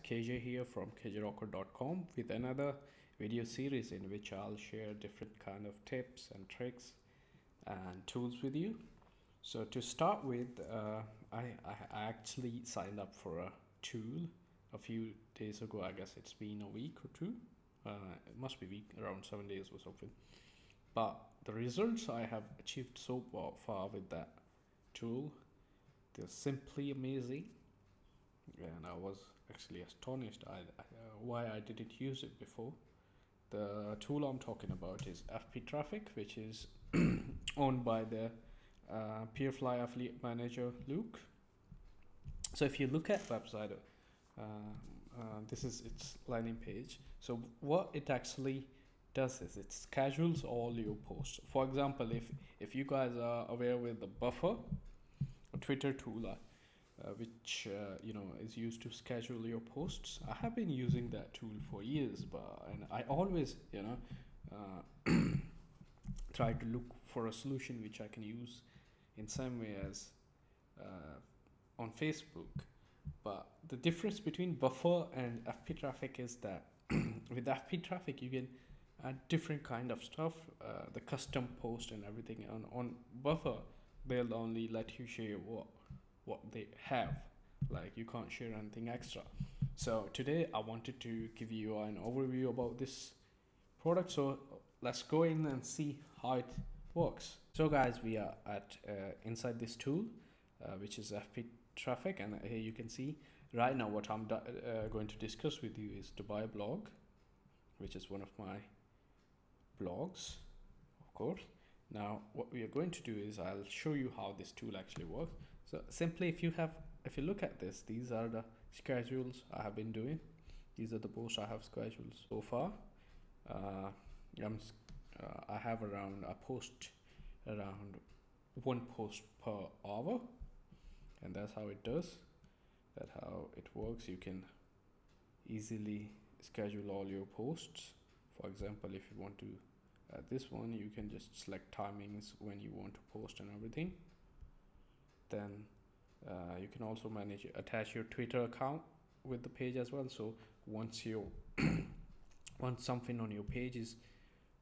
KJ here from kjrocker.com with another video series in which I'll share different kind of tips and tricks and tools with you. So to start with, I actually signed up for a tool a few days ago. I guess it's been a week or two. It must be week, around 7 days or something. But the results I have achieved so far with that tool, they're simply amazing. And I was actually astonished why I didn't use it before. The tool I'm talking about is FP Traffic, which is owned by the Peerfly affiliate manager Luke. So if you look at website, this is its landing page. So what it actually does is it schedules all your posts. For example, if you guys are aware with the Buffer, a Twitter tool, which is used to schedule your posts. I have been using that tool for years, and I always try to look for a solution which I can use in same way as on Facebook. But the difference between Buffer and FP Traffic is that with FP Traffic you can add different kind of stuff, the custom post and everything. On Buffer they'll only let you share what they have, like you can't share anything extra. So today I wanted to give you an overview about this product, so let's go in and see how it works. So guys, we are at inside this tool, which is FP Traffic, and here you can see right now what I'm going to discuss with you is Dubai blog, which is one of my blogs, of course. Now what we are going to do is I'll show you how this tool actually works. So simply if you look at this, these are the schedules I have been doing. These are the posts I have scheduled so far. I have I post around one post per hour, and that's how it does. That's how it works. You can easily schedule all your posts. For example, if you want to add this one, you can just select timings when you want to post and everything. Then you can also attach your Twitter account with the page as well. So once something on your page is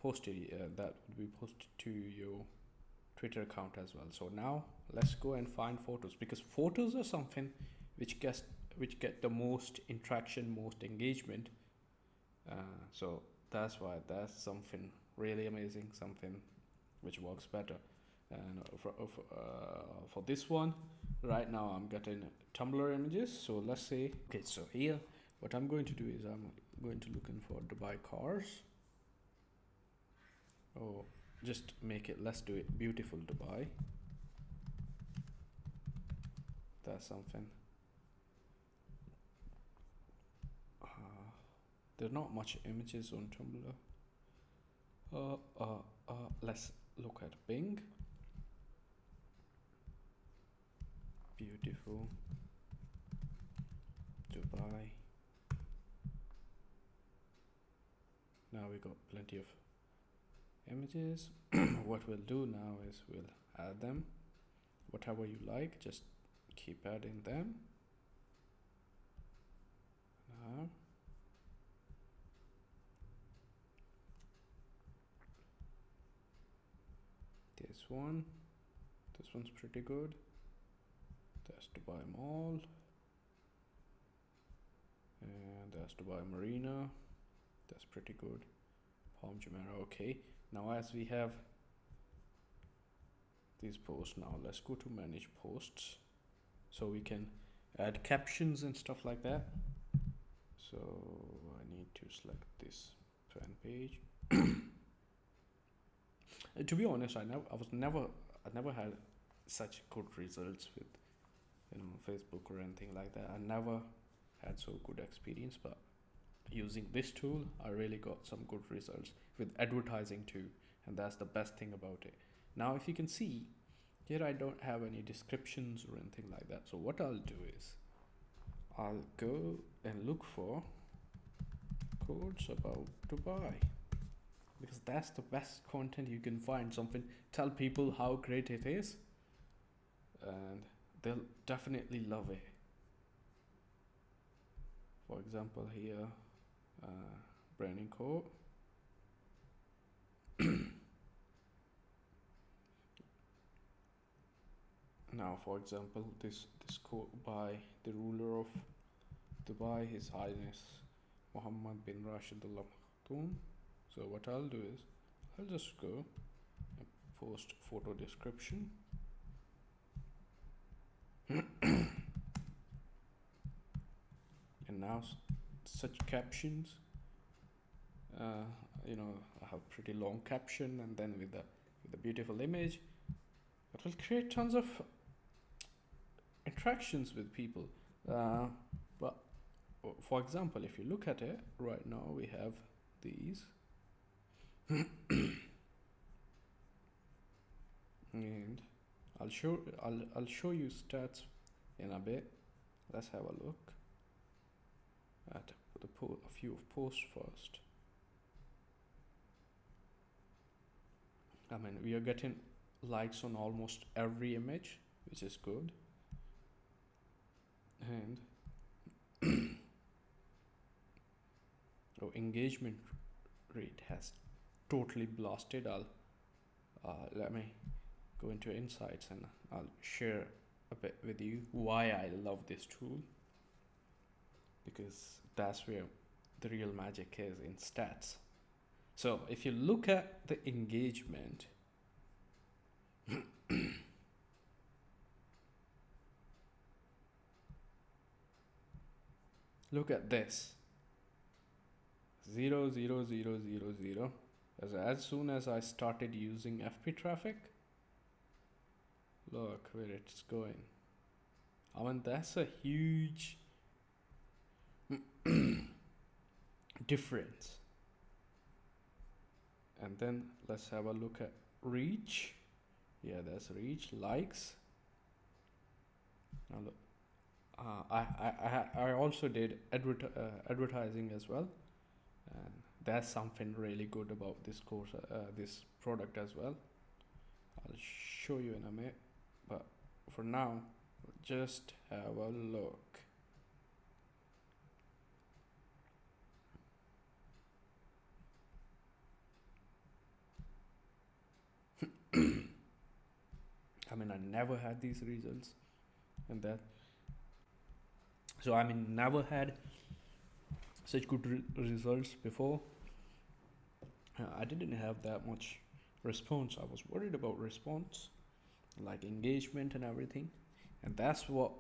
posted, that would be posted to your Twitter account as well. So now let's go and find photos, because photos are something which get the most interaction, most engagement. So that's why that's something really amazing, something which works better. And for this one, right now I'm getting Tumblr images. So let's say, okay, so here what I'm going to do is I'm going to looking for Dubai cars. Oh, just let's do it beautiful Dubai. That's something. There are not much images on Tumblr. Let's look at Bing. Beautiful Dubai. Now we got plenty of images. What we'll do now is we'll add them, whatever you like, just keep adding them. Now this one's pretty good. That's Dubai Mall, and that's Dubai Marina. That's pretty good. Palm Jumeirah. Okay, now as we have these posts, now let's go to manage posts, so we can add captions and stuff like that. So I need to select this fan page. To be honest, I never had such good results with Facebook or anything like that. I never had so good experience, but using this tool I really got some good results with advertising too, and that's the best thing about it. Now if you can see here, I don't have any descriptions or anything like that. So what I'll do is I'll go and look for quotes about Dubai, because that's the best content you can find. Something, tell people how great it is, and they'll definitely love it. For example, here, branding code. Now, for example, this quote by the ruler of Dubai, His Highness Mohammed bin Rashid Al Maktoum. So what I'll do is I'll just go and post photo description. And now such captions, I have pretty long caption, and then with the beautiful image, it will create tons of interactions with people. But for example, if you look at it right now, we have these. And I'll show you stats in a bit. Let's have a look at a few posts first. I mean, we are getting likes on almost every image, which is good. And engagement rate has totally blasted. Let me go into insights and I'll share a bit with you why I love this tool, because that's where the real magic is, in stats. So if you look at the engagement, look at this, 0, 0, 0, 0, 0. As soon as I started using FP traffic, look where it's going. I mean, that's a huge difference. And then let's have a look at reach. Yeah, that's reach, likes. Now look, I also did advertising as well, and that's something really good about this course, this product as well. I'll show you in a minute, but for now, just have a look. I mean, I never had these results, and that. So I mean, never had such good results before. I didn't have that much response. I was worried about response, like engagement and everything, and that's what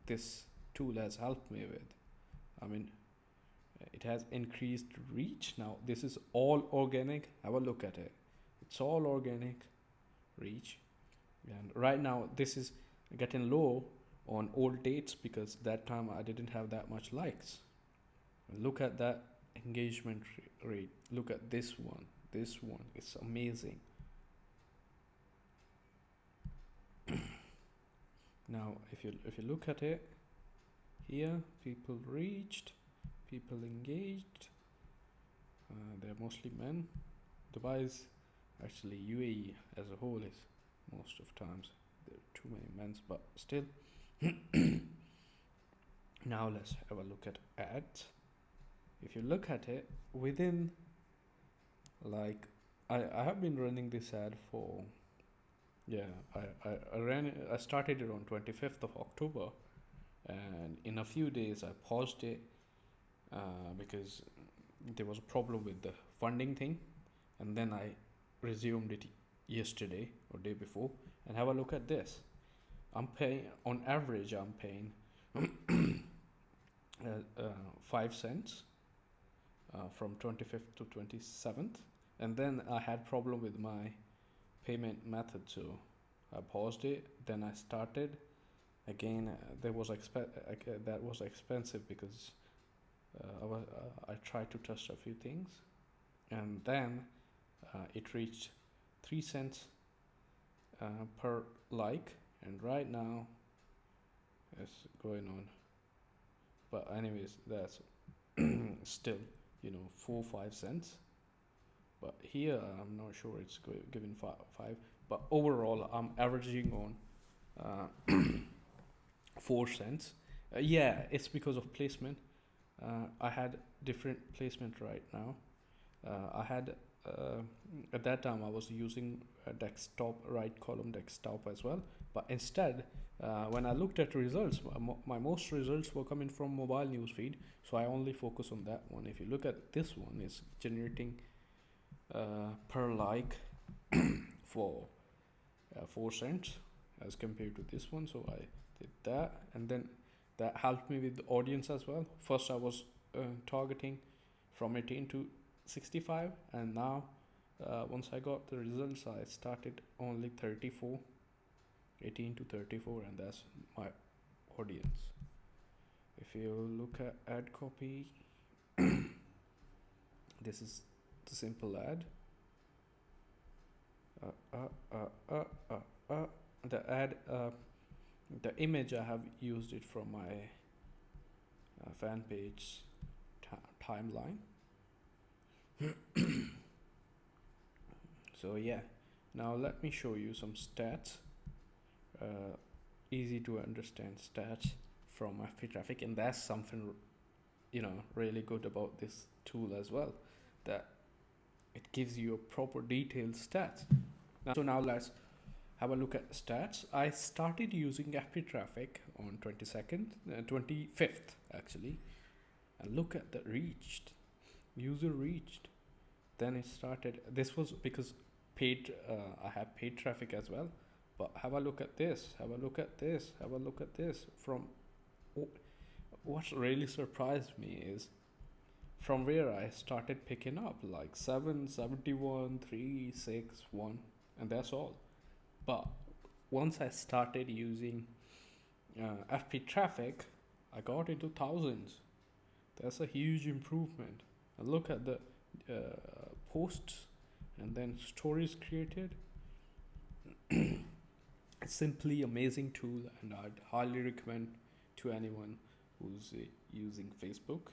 this tool has helped me with. I mean, it has increased reach. Now this is all organic. Have a look at it. It's all organic reach, and right now this is getting low on old dates because that time I didn't have that much likes. Look at that engagement rate. Look at this one. This one is amazing. Now if you look at it here, people reached, people engaged, they're mostly men. Dubai is actually UAE as a whole is most of times there are too many men, but still. Now let's have a look at ads. If you look at it, within, like, I have been running this ad for, I started it on 25th of October, and in a few days I paused it because there was a problem with the funding thing, and then I resumed it yesterday or day before. And have a look at this. I'm paying, on average, I'm paying 5 cents from 25th to 27th, and then I had problem with my payment method, so I paused it. Then I started again. That was expensive because I tried to test a few things, and then it reached 3 cents per like, and right now it's going on. But anyways, that's still 4-5 cents. But here I'm not sure it's giving 5. But overall, I'm averaging on 4 cents. Yeah, it's because of placement. I had different placement right now. I had at that time I was using a desktop, right column desktop as well. But instead, when I looked at results, my most results were coming from mobile newsfeed. So I only focus on that one. If you look at this one, it's generating per like for 4 cents as compared to this one. So I did that, and then that helped me with the audience as well. First I was targeting from 18 to 65, and now once I got the results I started only 34, 18 to 34, and that's my audience. If you look at ad copy, this is the simple ad. The ad, the image I have used it from my fan page timeline. So yeah, now let me show you some stats, easy to understand stats from FP traffic, and that's something really good about this tool as well, that it gives you a proper detailed stats. Now let's have a look at stats. I started using FP traffic on 25th actually, and look at the user reached. Then it started. This was because paid. I have paid traffic as well. But have a look at this. Have a look at this. Have a look at this. What really surprised me is from where I started picking up like 771, 361, and that's all. But once I started using FP traffic, I got into thousands. That's a huge improvement. And look at the posts and then stories created. It's simply amazing tool, and I'd highly recommend to anyone who's using Facebook.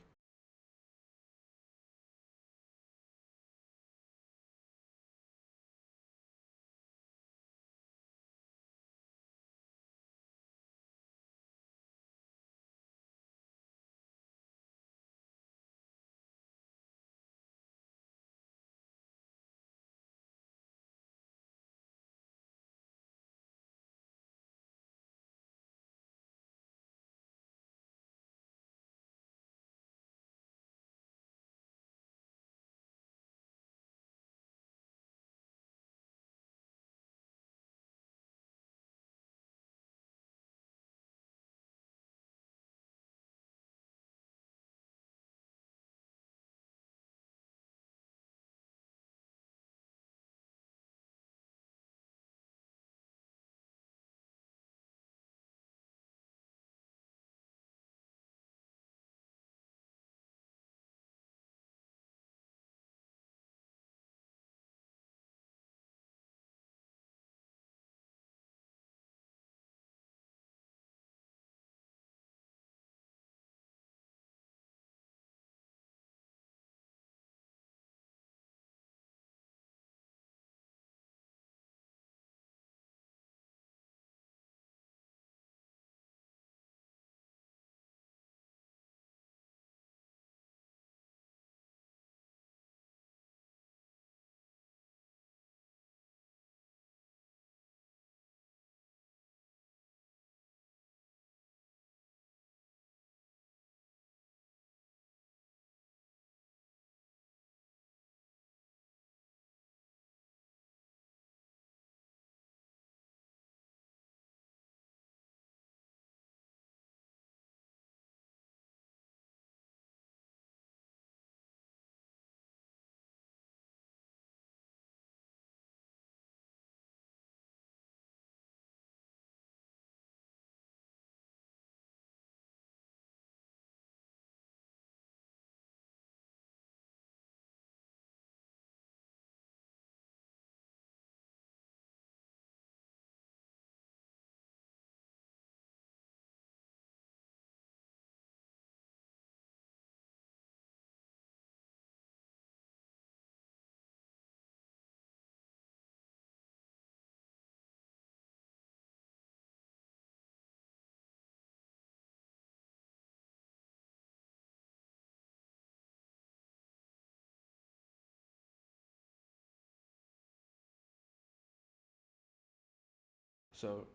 So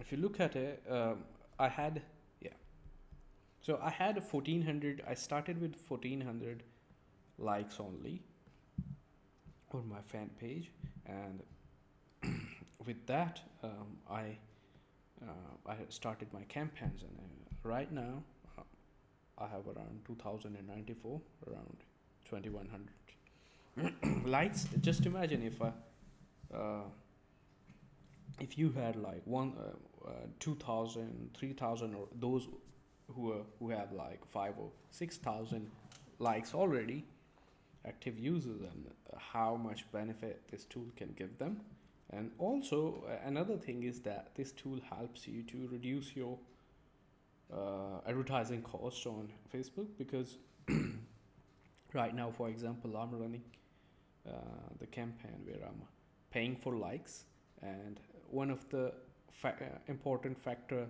if you look at it, I had, yeah. So I had 1400. I started with 1400 likes only on my fan page, and with that, I started my campaigns, and right now I have around 2094, around 2100 likes. Just imagine uh, if you had like 2000, 3000, or those who have like 5 or 6000 likes already, active users, and how much benefit this tool can give them. And also another thing is that this tool helps you to reduce your advertising cost on Facebook, because right now, for example, I'm running the campaign where I'm paying for likes, and one of the important factor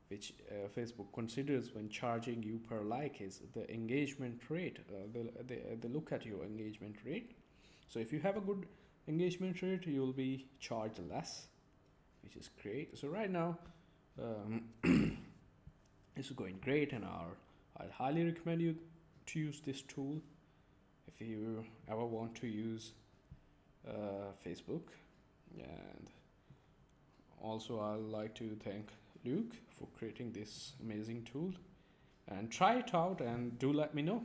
which Facebook considers when charging you per like is the engagement rate. They look at your engagement rate. So if you have a good engagement rate, you'll be charged less, which is great. So right now, it's going great, and I highly recommend you to use this tool if you ever want to use Facebook. And also, I'd like to thank Luke for creating this amazing tool. And try it out and do let me know.